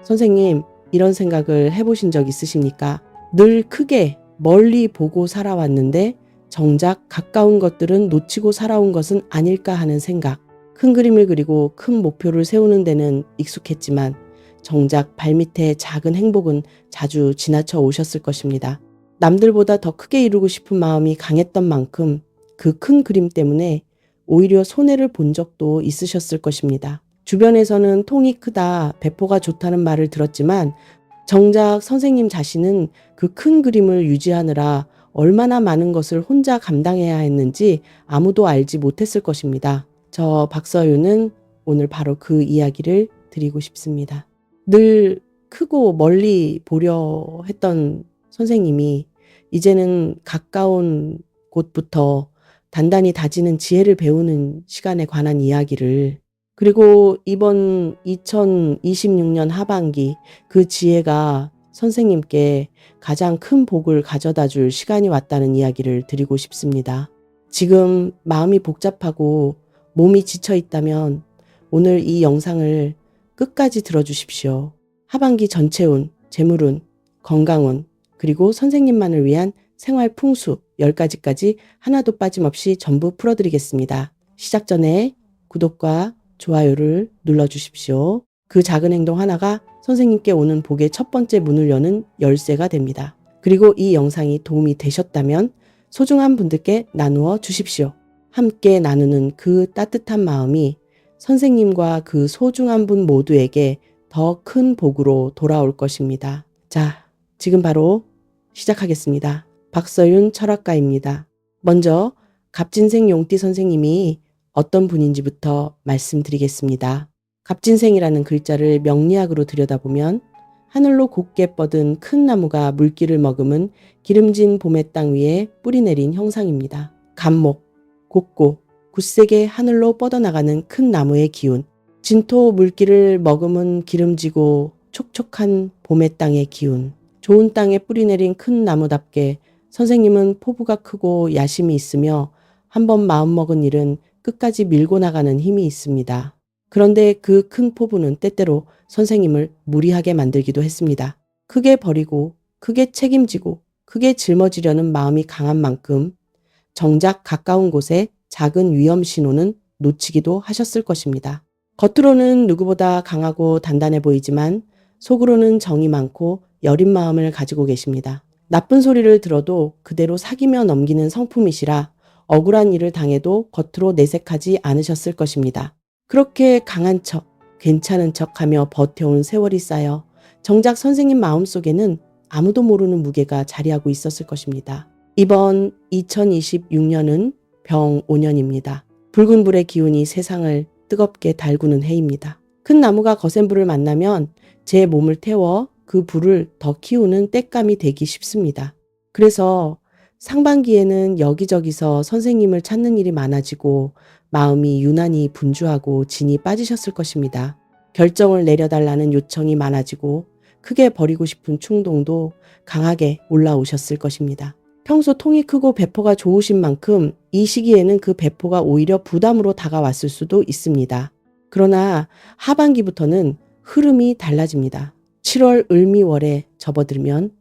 선생님, 이런 생각을 해보신 적 있으십니까? 늘 크게 멀리 보고 살아왔는데 정작 가까운 것들은 놓치고 살아온 것은 아닐까 하는 생각. 큰 그림을 그리고 큰 목표를 세우는 데는 익숙했지만 정작 발밑에 작은 행복은 자주 지나쳐 오셨을 것입니다. 남들보다 더 크게 이루고 싶은 마음이 강했던 만큼 그 큰 그림 때문에 오히려 손해를 본 적도 있으셨을 것입니다. 주변에서는 통이 크다, 배포가 좋다는 말을 들었지만 정작 선생님 자신은 그 큰 그림을 유지하느라 얼마나 많은 것을 혼자 감당해야 했는지 아무도 알지 못했을 것입니다. 저 박서윤은 오늘 바로 그 이야기를 드리고 싶습니다. 늘 크고 멀리 보려 했던 선생님이 이제는 가까운 곳부터 단단히 다지는 지혜를 배우는 시간에 관한 이야기를, 그리고 이번 2026년 하반기 그 지혜가 선생님께 가장 큰 복을 가져다 줄 시간이 왔다는 이야기를 드리고 싶습니다. 지금 마음이 복잡하고 몸이 지쳐 있다면 오늘 이 영상을 끝까지 들어주십시오. 하반기 전체운, 재물운, 건강운, 그리고 선생님만을 위한 생활 풍수 10가지까지 하나도 빠짐없이 전부 풀어드리겠습니다. 시작 전에 구독과 좋아요를 눌러주십시오. 그 작은 행동 하나가 선생님께 오는 복의 첫 번째 문을 여는 열쇠가 됩니다. 그리고 이 영상이 도움이 되셨다면 소중한 분들께 나누어 주십시오. 함께 나누는 그 따뜻한 마음이 선생님과 그 소중한 분 모두에게 더 큰 복으로 돌아올 것입니다. 자, 지금 바로 시작하겠습니다. 박서윤 철학가입니다. 먼저 갑진생 용띠 선생님이 어떤 분인지부터 말씀드리겠습니다. 갑진생이라는 글자를 명리학으로 들여다보면 하늘로 곱게 뻗은 큰 나무가 물기를 머금은 기름진 봄의 땅 위에 뿌리 내린 형상입니다. 갑목, 곱고 굳세게 하늘로 뻗어나가는 큰 나무의 기운, 진토 물기를 머금은 기름지고 촉촉한 봄의 땅의 기운, 좋은 땅에 뿌리 내린 큰 나무답게 선생님은 포부가 크고 야심이 있으며 한번 마음먹은 일은 끝까지 밀고 나가는 힘이 있습니다. 그런데 그 큰 포부는 때때로 선생님을 무리하게 만들기도 했습니다. 크게 버리고 크게 책임지고 크게 짊어지려는 마음이 강한 만큼 정작 가까운 곳에 작은 위험 신호는 놓치기도 하셨을 것입니다. 겉으로는 누구보다 강하고 단단해 보이지만 속으로는 정이 많고 여린 마음을 가지고 계십니다. 나쁜 소리를 들어도 그대로 사귀며 넘기는 성품이시라 억울한 일을 당해도 겉으로 내색하지 않으셨을 것입니다. 그렇게 강한 척, 괜찮은 척하며 버텨온 세월이 쌓여 정작 선생님 마음속에는 아무도 모르는 무게가 자리하고 있었을 것입니다. 이번 2026년은 병 5년입니다. 붉은 불의 기운이 세상을 뜨겁게 달구는 해입니다. 큰 나무가 거센 불을 만나면 제 몸을 태워 그 불을 더 키우는 땔감이 되기 쉽습니다. 그래서 상반기에는 여기저기서 선생님을 찾는 일이 많아지고 마음이 유난히 분주하고 진이 빠지셨을 것입니다. 결정을 내려달라는 요청이 많아지고 크게 버리고 싶은 충동도 강하게 올라오셨을 것입니다. 평소 통이 크고 배포가 좋으신 만큼 이 시기에는 그 배포가 오히려 부담으로 다가왔을 수도 있습니다. 그러나 하반기부터는 흐름이 달라집니다. 7월 을미월에 접어들면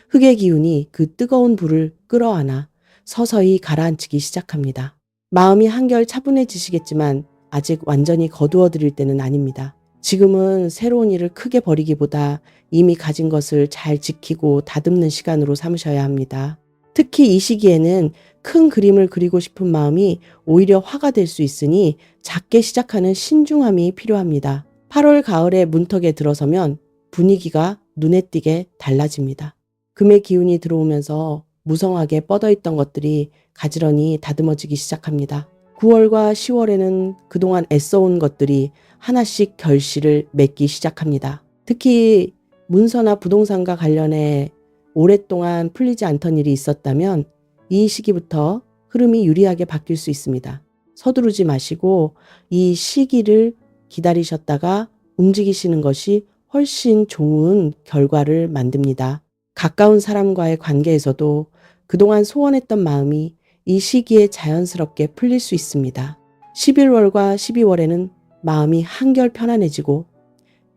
흑의 기운이 그 뜨거운 불을 끌어안아 서서히 가라앉히기 시작합니다. 마음이 한결 차분해지시겠지만 아직 완전히 거두어드릴 때는 아닙니다. 지금은 새로운 일을 크게 버리기보다 이미 가진 것을 잘 지키고 다듬는 시간으로 삼으셔야 합니다. 특히 이 시기에는 큰 그림을 그리고 싶은 마음이 오히려 화가 될 수 있으니 작게 시작하는 신중함이 필요합니다. 8월 가을에 문턱에 들어서면 분위기가 눈에 띄게 달라집니다. 금의 기운이 들어오면서 무성하게 뻗어있던 것들이 가지런히 다듬어지기 시작합니다. 9월과 10월에는 그동안 애써온 것들이 하나씩 결실을 맺기 시작합니다. 특히 문서나 부동산과 관련해 오랫동안 풀리지 않던 일이 있었다면 이 시기부터 흐름이 유리하게 바뀔 수 있습니다. 서두르지 마시고 이 시기를 기다리셨다가 움직이시는 것이 훨씬 좋은 결과를 만듭니다. 가까운 사람과의 관계에서도 그동안 소원했던 마음이 이 시기에 자연스럽게 풀릴 수 있습니다. 11월과 12월에는 마음이 한결 편안해지고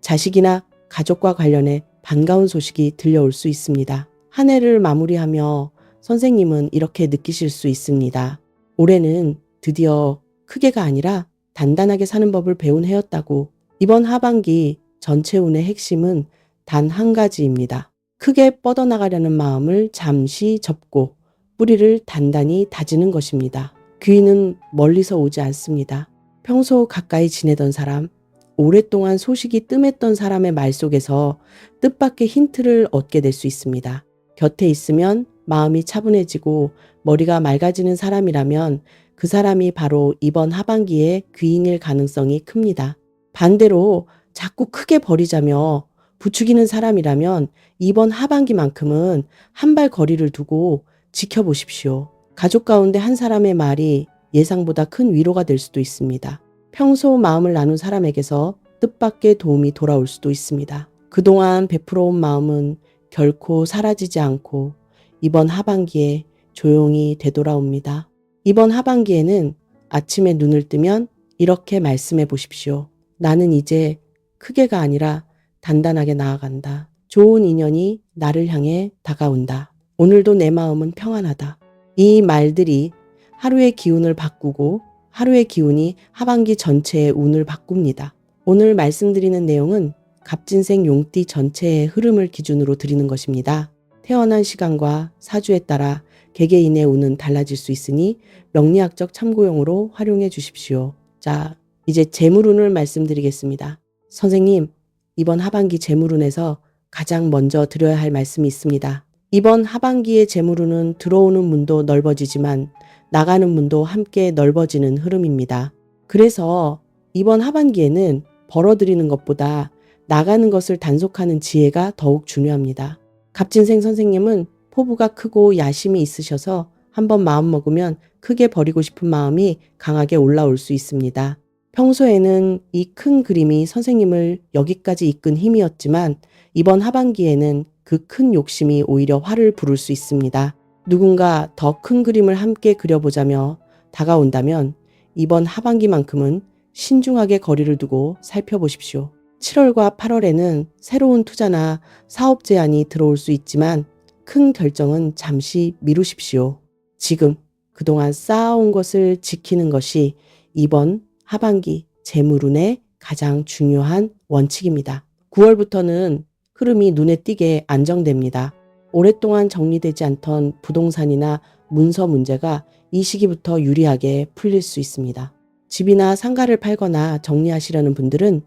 자식이나 가족과 관련해 반가운 소식이 들려올 수 있습니다. 한 해를 마무리하며 선생님은 이렇게 느끼실 수 있습니다. 올해는 드디어 크게가 아니라 단단하게 사는 법을 배운 해였다고. 이번 하반기 전체 운의 핵심은 단 한 가지입니다. 크게 뻗어나가려는 마음을 잠시 접고 뿌리를 단단히 다지는 것입니다. 귀인은 멀리서 오지 않습니다. 평소 가까이 지내던 사람, 오랫동안 소식이 뜸했던 사람의 말 속에서 뜻밖의 힌트를 얻게 될 수 있습니다. 곁에 있으면 마음이 차분해지고 머리가 맑아지는 사람이라면 그 사람이 바로 이번 하반기에 귀인일 가능성이 큽니다. 반대로 자꾸 크게 버리자며 부추기는 사람이라면 이번 하반기만큼은 한 발 거리를 두고 지켜보십시오. 가족 가운데 한 사람의 말이 예상보다 큰 위로가 될 수도 있습니다. 평소 마음을 나눈 사람에게서 뜻밖의 도움이 돌아올 수도 있습니다. 그동안 베풀어온 마음은 결코 사라지지 않고 이번 하반기에 조용히 되돌아옵니다. 이번 하반기에는 아침에 눈을 뜨면 이렇게 말씀해 보십시오. 나는 이제 크게가 아니라 단단하게 나아간다. 좋은 인연이 나를 향해 다가온다. 오늘도 내 마음은 평안하다. 이 말들이 하루의 기운을 바꾸고 하루의 기운이 하반기 전체의 운을 바꿉니다. 오늘 말씀드리는 내용은 갑진생 용띠 전체의 흐름을 기준으로 드리는 것입니다. 태어난 시간과 사주에 따라 개개인의 운은 달라질 수 있으니 명리학적 참고용으로 활용해 주십시오. 자, 이제 재물운을 말씀드리겠습니다. 선생님, 이번 하반기 재물운에서 가장 먼저 드려야 할 말씀이 있습니다. 이번 하반기의 재물운은 들어오는 문도 넓어지지만 나가는 문도 함께 넓어지는 흐름입니다. 그래서 이번 하반기에는 벌어들이는 것보다 나가는 것을 단속하는 지혜가 더욱 중요합니다. 갑진생 선생님은 포부가 크고 야심이 있으셔서 한번 마음먹으면 크게 버리고 싶은 마음이 강하게 올라올 수 있습니다. 평소에는 이 큰 그림이 선생님을 여기까지 이끈 힘이었지만 이번 하반기에는 그 큰 욕심이 오히려 화를 부를 수 있습니다. 누군가 더 큰 그림을 함께 그려보자며 다가온다면 이번 하반기만큼은 신중하게 거리를 두고 살펴보십시오. 7월과 8월에는 새로운 투자나 사업 제안이 들어올 수 있지만 큰 결정은 잠시 미루십시오. 지금 그동안 쌓아온 것을 지키는 것이 이번 하반기 재물운의 가장 중요한 원칙입니다. 9월부터는 흐름이 눈에 띄게 안정됩니다. 오랫동안 정리되지 않던 부동산이나 문서 문제가 이 시기부터 유리하게 풀릴 수 있습니다. 집이나 상가를 팔거나 정리하시려는 분들은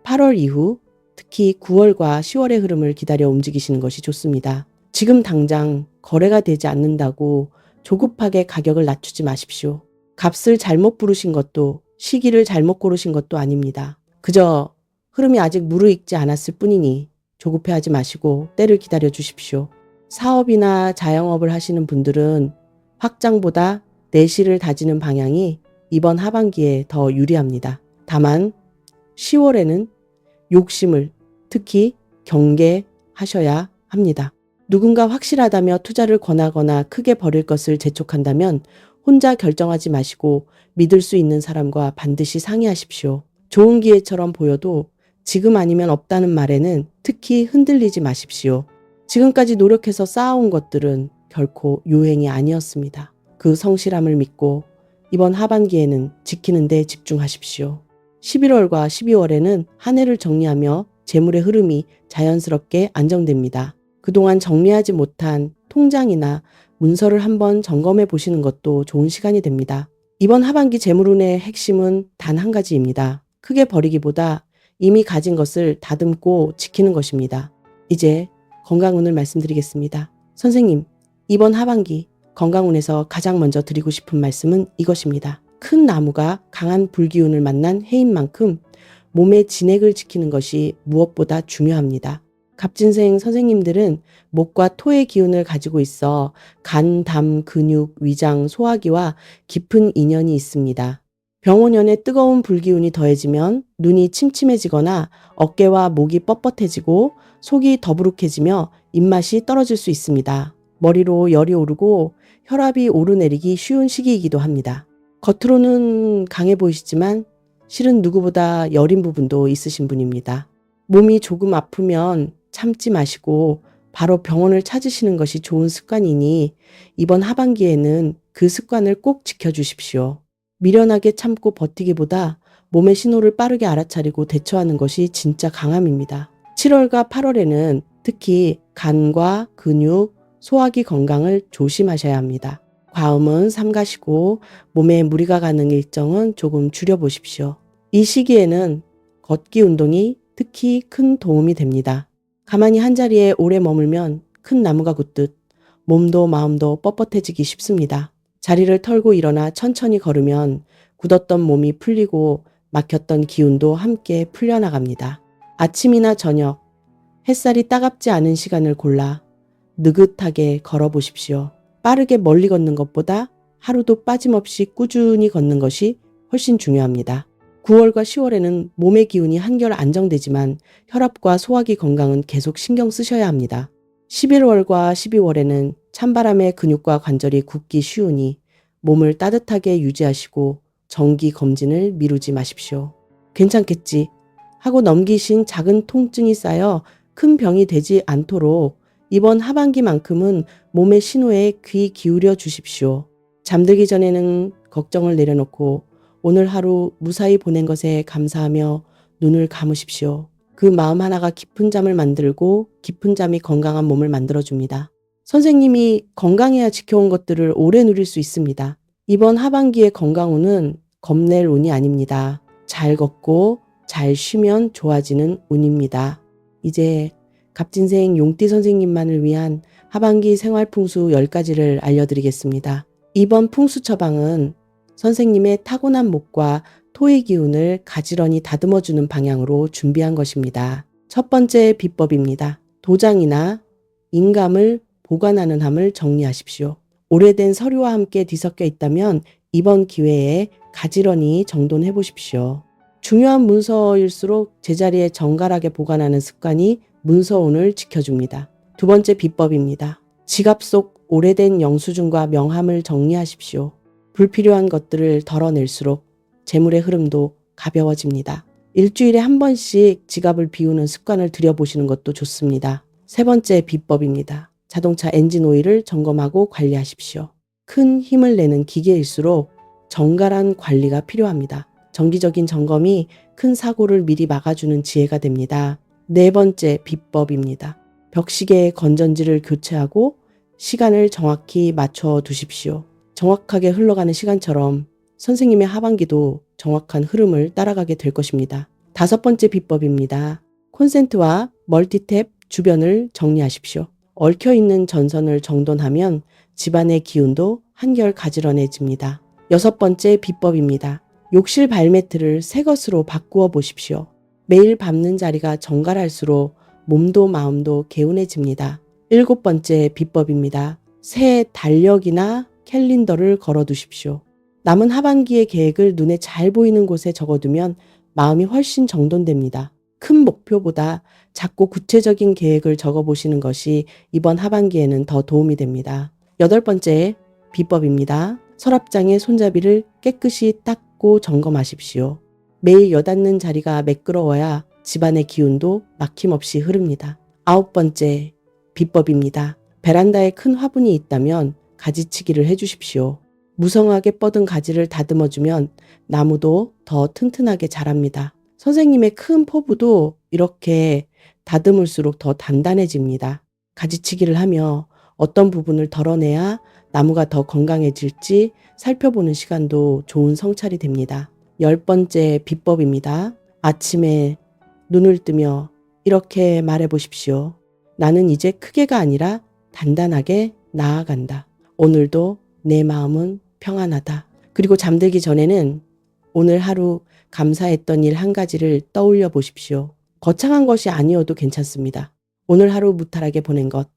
8월 이후 특히 9월과 10월의 흐름을 기다려 움직이시는 것이 좋습니다. 지금 당장 거래가 되지 않는다고 조급하게 가격을 낮추지 마십시오. 값을 잘못 부르신 것도 시기를 잘못 고르신 것도 아닙니다. 그저 흐름이 아직 무르익지 않았을 뿐이니 조급해하지 마시고 때를 기다려 주십시오. 사업이나 자영업을 하시는 분들은 확장보다 내실을 다지는 방향이 이번 하반기에 더 유리합니다. 다만 10월에는 욕심을 특히 경계하셔야 합니다. 누군가 확실하다며 투자를 권하거나 크게 벌일 것을 재촉한다면 혼자 결정하지 마시고 믿을 수 있는 사람과 반드시 상의하십시오. 좋은 기회처럼 보여도 지금 아니면 없다는 말에는 특히 흔들리지 마십시오. 지금까지 노력해서 쌓아온 것들은 결코 요행이 아니었습니다. 그 성실함을 믿고 이번 하반기에는 지키는 데 집중하십시오. 11월과 12월에는 한 해를 정리하며 재물의 흐름이 자연스럽게 안정됩니다. 그동안 정리하지 못한 통장이나 문서를 한번 점검해 보시는 것도 좋은 시간이 됩니다. 이번 하반기 재물운의 핵심은 단 한 가지입니다. 크게 버리기보다 이미 가진 것을 다듬고 지키는 것입니다. 이제 건강운을 말씀드리겠습니다. 선생님, 이번 하반기 건강운에서 가장 먼저 드리고 싶은 말씀은 이것입니다. 큰 나무가 강한 불기운을 만난 해인 만큼 몸의 진액을 지키는 것이 무엇보다 중요합니다. 갑진생 선생님들은 목과 토의 기운을 가지고 있어 간, 담, 근육, 위장, 소화기와 깊은 인연이 있습니다. 병원연의 뜨거운 불기운이 더해지면 눈이 침침해지거나 어깨와 목이 뻣뻣해지고 속이 더부룩해지며 입맛이 떨어질 수 있습니다. 머리로 열이 오르고 혈압이 오르내리기 쉬운 시기이기도 합니다. 겉으로는 강해 보이시지만 실은 누구보다 여린 부분도 있으신 분입니다. 몸이 조금 아프면 참지 마시고 바로 병원을 찾으시는 것이 좋은 습관이니 이번 하반기에는 그 습관을 꼭 지켜주십시오. 미련하게 참고 버티기보다 몸의 신호를 빠르게 알아차리고 대처하는 것이 진짜 강함입니다. 7월과 8월에는 특히 간과 근육, 소화기 건강을 조심하셔야 합니다. 과음은 삼가시고 몸에 무리가 가는 일정은 조금 줄여보십시오. 이 시기에는 걷기 운동이 특히 큰 도움이 됩니다. 가만히 한자리에 오래 머물면 큰 나무가 굳듯 몸도 마음도 뻣뻣해지기 쉽습니다. 자리를 털고 일어나 천천히 걸으면 굳었던 몸이 풀리고 막혔던 기운도 함께 풀려나갑니다. 아침이나 저녁, 햇살이 따갑지 않은 시간을 골라 느긋하게 걸어보십시오. 빠르게 멀리 걷는 것보다 하루도 빠짐없이 꾸준히 걷는 것이 훨씬 중요합니다. 9월과 10월에는 몸의 기운이 한결 안정되지만 혈압과 소화기 건강은 계속 신경 쓰셔야 합니다. 11월과 12월에는 찬바람에 근육과 관절이 굳기 쉬우니 몸을 따뜻하게 유지하시고 정기 검진을 미루지 마십시오. 괜찮겠지 하고 넘기신 작은 통증이 쌓여 큰 병이 되지 않도록 이번 하반기만큼은 몸의 신호에 귀 기울여 주십시오. 잠들기 전에는 걱정을 내려놓고 오늘 하루 무사히 보낸 것에 감사하며 눈을 감으십시오. 그 마음 하나가 깊은 잠을 만들고 깊은 잠이 건강한 몸을 만들어줍니다. 선생님이 건강해야 지켜온 것들을 오래 누릴 수 있습니다. 이번 하반기의 건강운은 겁낼 운이 아닙니다. 잘 걷고 잘 쉬면 좋아지는 운입니다. 이제 갑진생 용띠 선생님만을 위한 하반기 생활풍수 10가지를 알려드리겠습니다. 이번 풍수 처방은 선생님의 타고난 목과 토의 기운을 가지런히 다듬어주는 방향으로 준비한 것입니다. 첫 번째 비법입니다. 도장이나 인감을 보관하는 함을 정리하십시오. 오래된 서류와 함께 뒤섞여 있다면 이번 기회에 가지런히 정돈해 보십시오. 중요한 문서일수록 제자리에 정갈하게 보관하는 습관이 문서운을 지켜줍니다. 두 번째 비법입니다. 지갑 속 오래된 영수증과 명함을 정리하십시오. 불필요한 것들을 덜어낼수록 재물의 흐름도 가벼워집니다. 일주일에 한 번씩 지갑을 비우는 습관을 들여보시는 것도 좋습니다. 세 번째 비법입니다. 자동차 엔진 오일을 점검하고 관리하십시오. 큰 힘을 내는 기계일수록 정갈한 관리가 필요합니다. 정기적인 점검이 큰 사고를 미리 막아주는 지혜가 됩니다. 네 번째 비법입니다. 벽시계의 건전지를 교체하고 시간을 정확히 맞춰 두십시오. 정확하게 흘러가는 시간처럼 선생님의 하반기도 정확한 흐름을 따라가게 될 것입니다. 다섯 번째 비법입니다. 콘센트와 멀티탭 주변을 정리하십시오. 얽혀있는 전선을 정돈하면 집안의 기운도 한결 가지런해집니다. 여섯 번째 비법입니다. 욕실 발매트를 새 것으로 바꾸어 보십시오. 매일 밟는 자리가 정갈할수록 몸도 마음도 개운해집니다. 일곱 번째 비법입니다. 새 달력이나 캘린더를 걸어두십시오. 남은 하반기의 계획을 눈에 잘 보이는 곳에 적어두면 마음이 훨씬 정돈됩니다. 큰 목표보다 작고 구체적인 계획을 적어보시는 것이 이번 하반기에는 더 도움이 됩니다. 여덟 번째 비법입니다. 서랍장의 손잡이를 깨끗이 닦고 점검하십시오. 매일 여닫는 자리가 매끄러워야 집안의 기운도 막힘없이 흐릅니다. 아홉 번째 비법입니다. 베란다에 큰 화분이 있다면 가지치기를 해주십시오. 무성하게 뻗은 가지를 다듬어주면 나무도 더 튼튼하게 자랍니다. 선생님의 큰 포부도 이렇게 다듬을수록 더 단단해집니다. 가지치기를 하며 어떤 부분을 덜어내야 나무가 더 건강해질지 살펴보는 시간도 좋은 성찰이 됩니다. 열 번째 비법입니다. 아침에 눈을 뜨며 이렇게 말해보십시오. 나는 이제 크게가 아니라 단단하게 나아간다. 오늘도 내 마음은 평안하다. 그리고 잠들기 전에는 오늘 하루 감사했던 일 한 가지를 떠올려 보십시오. 거창한 것이 아니어도 괜찮습니다. 오늘 하루 무탈하게 보낸 것,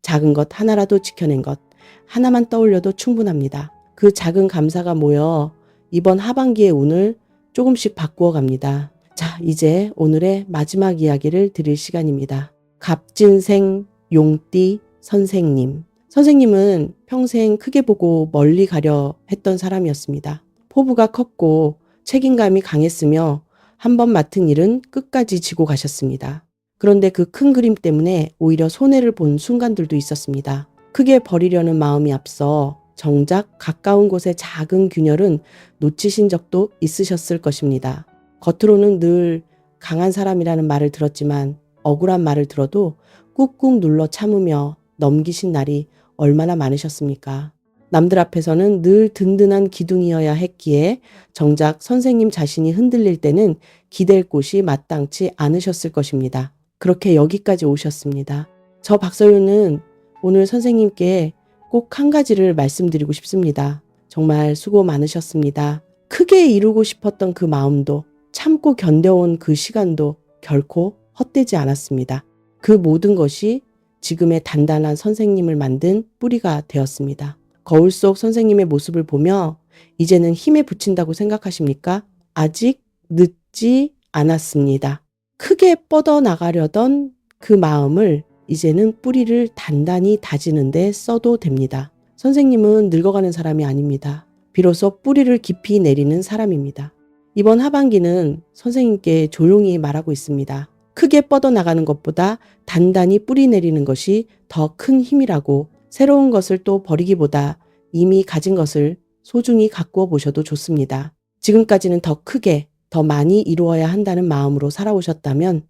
작은 것 하나라도 지켜낸 것, 하나만 떠올려도 충분합니다. 그 작은 감사가 모여 이번 하반기의 운을 조금씩 바꾸어 갑니다. 자, 이제 오늘의 마지막 이야기를 드릴 시간입니다. 갑진생 용띠 선생님. 선생님은 평생 크게 보고 멀리 가려 했던 사람이었습니다. 포부가 컸고 책임감이 강했으며 한 번 맡은 일은 끝까지 지고 가셨습니다. 그런데 그 큰 그림 때문에 오히려 손해를 본 순간들도 있었습니다. 크게 버리려는 마음이 앞서 정작 가까운 곳의 작은 균열은 놓치신 적도 있으셨을 것입니다. 겉으로는 늘 강한 사람이라는 말을 들었지만 억울한 말을 들어도 꾹꾹 눌러 참으며 넘기신 날이 얼마나 많으셨습니까? 남들 앞에서는 늘 든든한 기둥이어야 했기에 정작 선생님 자신이 흔들릴 때는 기댈 곳이 마땅치 않으셨을 것입니다. 그렇게 여기까지 오셨습니다. 저 박서윤은 오늘 선생님께 꼭 한 가지를 말씀드리고 싶습니다. 정말 수고 많으셨습니다. 크게 이루고 싶었던 그 마음도 참고 견뎌온 그 시간도 결코 헛되지 않았습니다. 그 모든 것이 지금의 단단한 선생님을 만든 뿌리가 되었습니다. 거울 속 선생님의 모습을 보며 이제는 힘에 부친다고 생각하십니까? 아직 늦지 않았습니다. 크게 뻗어나가려던 그 마음을 이제는 뿌리를 단단히 다지는 데 써도 됩니다. 선생님은 늙어가는 사람이 아닙니다. 비로소 뿌리를 깊이 내리는 사람입니다. 이번 하반기는 선생님께 조용히 말하고 있습니다. 크게 뻗어나가는 것보다 단단히 뿌리 내리는 것이 더 큰 힘이라고, 새로운 것을 또 버리기보다 이미 가진 것을 소중히 가꾸어 보셔도 좋습니다. 지금까지는 더 크게, 더 많이 이루어야 한다는 마음으로 살아오셨다면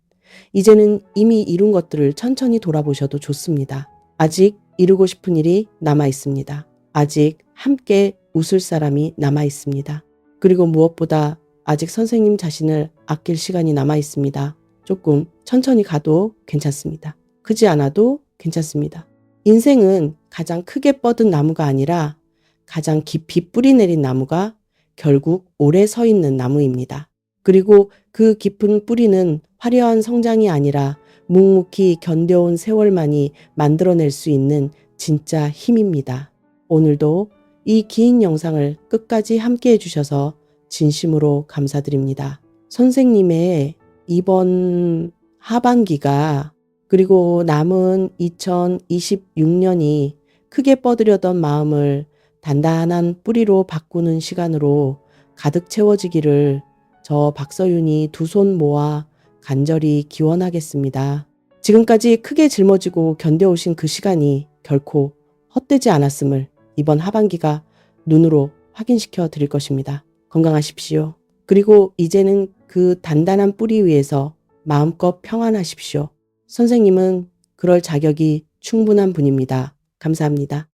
이제는 이미 이룬 것들을 천천히 돌아보셔도 좋습니다. 아직 이루고 싶은 일이 남아 있습니다. 아직 함께 웃을 사람이 남아 있습니다. 그리고 무엇보다 아직 선생님 자신을 아낄 시간이 남아 있습니다. 조금 천천히 가도 괜찮습니다. 크지 않아도 괜찮습니다. 인생은 가장 크게 뻗은 나무가 아니라 가장 깊이 뿌리 내린 나무가 결국 오래 서 있는 나무입니다. 그리고 그 깊은 뿌리는 화려한 성장이 아니라 묵묵히 견뎌온 세월만이 만들어낼 수 있는 진짜 힘입니다. 오늘도 이 긴 영상을 끝까지 함께 해주셔서 진심으로 감사드립니다. 선생님의 이번 하반기가 그리고 남은 2026년이 크게 뻗으려던 마음을 단단한 뿌리로 바꾸는 시간으로 가득 채워지기를 저 박서윤이 두 손 모아 간절히 기원하겠습니다. 지금까지 크게 짊어지고 견뎌오신 그 시간이 결코 헛되지 않았음을 이번 하반기가 눈으로 확인시켜 드릴 것입니다. 건강하십시오. 그리고 이제는 그 단단한 뿌리 위에서 마음껏 평안하십시오. 선생님은 그럴 자격이 충분한 분입니다. 감사합니다.